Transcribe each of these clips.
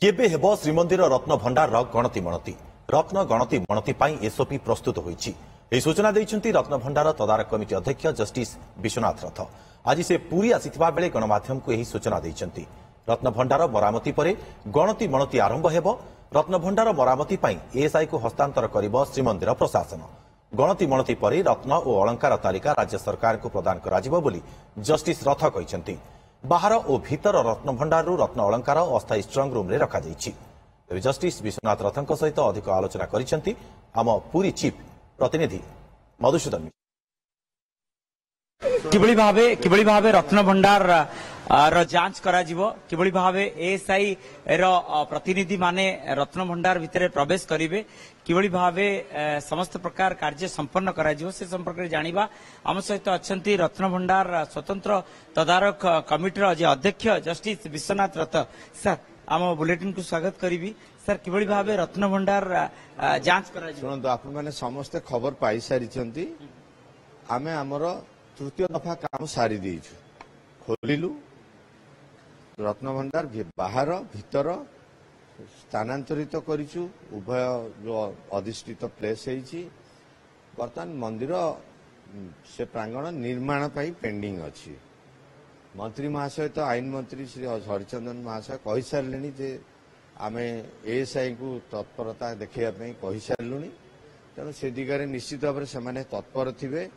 केबे हेबो श्रीमंदिर रत्न भंडार गणति मणति रत्न गणति मणति पाई एसओपी प्रस्तुत होईछि। एही सूचना दैछन्ती रत्न भंडार तदारक कमिटी अध्यक्ष जस्टिस विश्वनाथ रथ। आज से पुरी आसिथिबा बेले गणमाध्यम को एही सूचना दैछन्ती। रत्न भंडार मरामती परे गणति मणति आरंभ हेबो। रत्न भंडार मरामती पाई एएसआई को हस्तांतर करिबो श्रीमंदिर प्रशासन। गणति मणति परे रत्न और अलंकार तालिका राज्य सरकार को प्रदान कराजिबो बोली जस्टिस रथ कहिसन्ती। बाहर और भीतर रत्न भंडार रत्न अलंकार अस्थायी स्ट्रंग रूम रे रखा जाइछि। तेज जस्टिस विश्वनाथ रथଙ୍କ सहित अधिक आलोचना करिसेंती आम पुरी चीफ प्रतिनिधि मधुसूदन। किभଳି भावे रत्न भंडार जांच करा जिवो, किभଳି भावे एएसआई रो प्रतिनिधि माने रत्न भंडार भितर प्रवेश करिवे, किभଳି भावे समस्त प्रकार कार्य संपन्न करा जिवो से संपर्क रे जानिबा आम सहित अछंती रत्न भंडार स्वतंत्र तदारक कमिटी रो जे अध्यक्ष जस्टिस विश्वनाथ रथ। सर आम बुलेटिन को स्वागत करी। सर किभଳି भावे रत्न भंडार जांच करा जिवो? सुनंतु आपण माने समस्त खबर पाई सारिचंती। आमे हमर तृतीय दफा काम सारी देइछु। खोलिलु रत्न भंडार बाहर भीतर स्थानांतरित करिछु। उभय जो अधिष्ठित प्लेस है बर्तमान मंदिर से प्रांगण निर्माण पाई पेंडिंग अच्छी। मंत्री महाशय तो आईन मंत्री श्री हरिचंदन महाशय कही सारे जे आमे एएसआई को तत्परता देखा कही सारू। तेणु से दिगरे निश्चित भाव से तत्पर थे।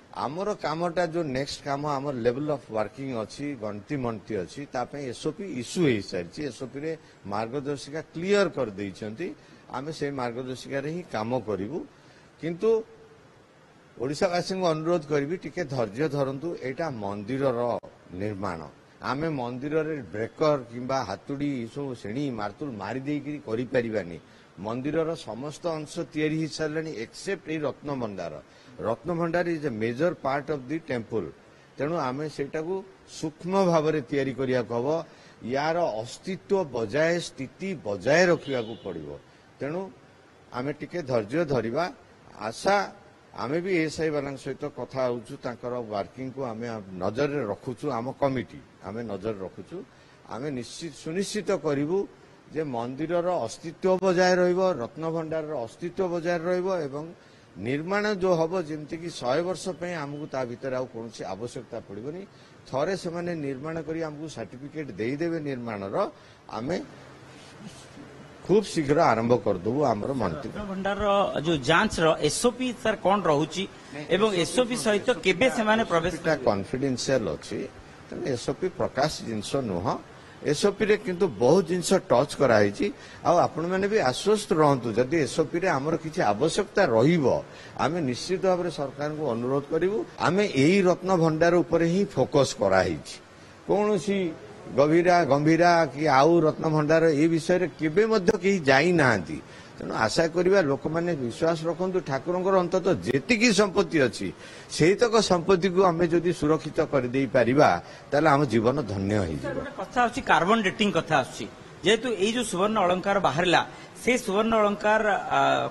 आमर कामटा जो नेक्स्ट काम आमर लेवल ऑफ वर्किंग अच्छी गणति मणति अच्छी एसओपी इश्यू हो सारी। एसओपी रे मार्गदर्शिका क्लियर कर देइछंती। आमे से मार्गदर्शिका रे ही काम करिवु। किंतु ओडिशावासी को अनुरोध करी टिके धैर्य धरंतु। एटा मंदिर निर्माण आमे मंदिर रे ब्रेकर किंबा हातुड़ी सब श्रेणी मार्तुल मारी देकरी करि परिबानी। मंदिर समस्त अंश तैयारी हो सारे accept A Ratna Bhandar. Ratna Bhandar is a major part of the temple. तेणु आमे सेटा को सूक्ष्म भाव में तैयारी करिया को हबो। यार अस्तित्व बजाय स्थिति बजाय रखिया को पड़िबो। तेणु आमे टिके धैर्य धरिबा। आशा आमे भी एएसआई वाला सहित कथा होउछु। तांकर वर्किंग को आमे नजर रे रखुछु। आम कमिटी आमे नजर रखुछु। आमे निश्चित सुनिश्चित करिवु जे मंदिर अस्तित्व बजाय रहिबो, रत्न भंडार अस्तित्व बजाय रहिबो एवं निर्माण जो हम जमती कि 100 वर्ष पे आमको ता भीतर आउ कौन आवश्यकता पड़ोनी। थरे से माने निर्माण करी आमको सर्टिफिकेट देदेवे निर्माण आमे खूब शीघ्र आरंभ करदेबू। आमर मंत्री भंडार जो जांच एसओपी सर कौन रहुची एवं एसओपी सहित केबे से माने प्रवेश कॉन्फिडेंशियल अच्छी। एसओपी प्रकाश जिनस नुह। एसओपी रे किंतु बहुत जिनस टच कराई। आपण मैंने भी आश्वस्त रहतु जदि एसओपी रे आमर किछि आवश्यकता रहिबो आमे निश्चित भाव में सरकार को अनुरोध करिवु। आमे एही रत्न भंडार ऊपर ही फोकस कराई। कौनसी गंभीरा कि आउ रत्न भंडार ए विषय रे केबे मध्य केही जाई नांती। तेणु आशा करिबा लोक माने विश्वास रखन्तु ठाकुरंकर अंततः जेतिकी संपत्ति अछि सेतक संपत्ति को आमे जदि सुरक्षित कर देई परिबा ताले हम जीवन धन्य होई जिवो। कथा अछि कार्बन डेटिंग कथा अछि। जेहेतु ए जो सुवर्ण अलंकार बाहरला से सुवर्ण अलंकार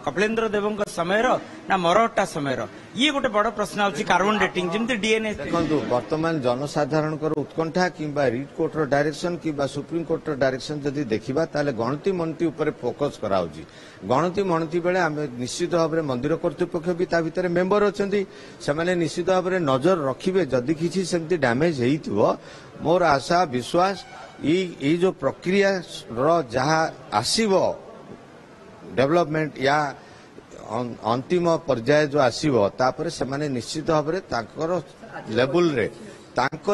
कपिलेन्द्र देवଙ୍କ समय ना मरहट्टा समय ये गोटे बड़ प्रश्न अछि। कार्बन डेटिंग जमते डीएनए देखंतु वर्तमान जनसाधारण उत्कंठा किंबा रिट कोर्ट डायरेक्शन किंबा सुप्रीम कोर्ट डायरेक्शन जदि देखिबा ताले गणति मणति ऊपर फोकस कराउची। गणति मणति बेले आमे निश्चित भाव में मंदिर कर्तृपक्ष भी ता भितर मेंबर अछंती। से निश्चित भाव में नजर रखिबे जदि किछि सेमति डैमेज हेइथिबो। मोर आशा विश्वास ये जो प्रक्रिया जहाँ आसीबो डेवलपमेंट या अंतिम पर्याय जो आसीबो तापर से माने निश्चित भाव में तांकर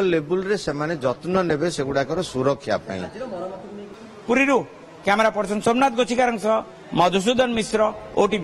लेवल रे से माने जत्न नेबे सेगुडाकर सुरक्षा पई। पुरीरू कैमरा पर्सन सोमनाथ गोचिकारंग मधुसूदन मिश्र ओटीवी।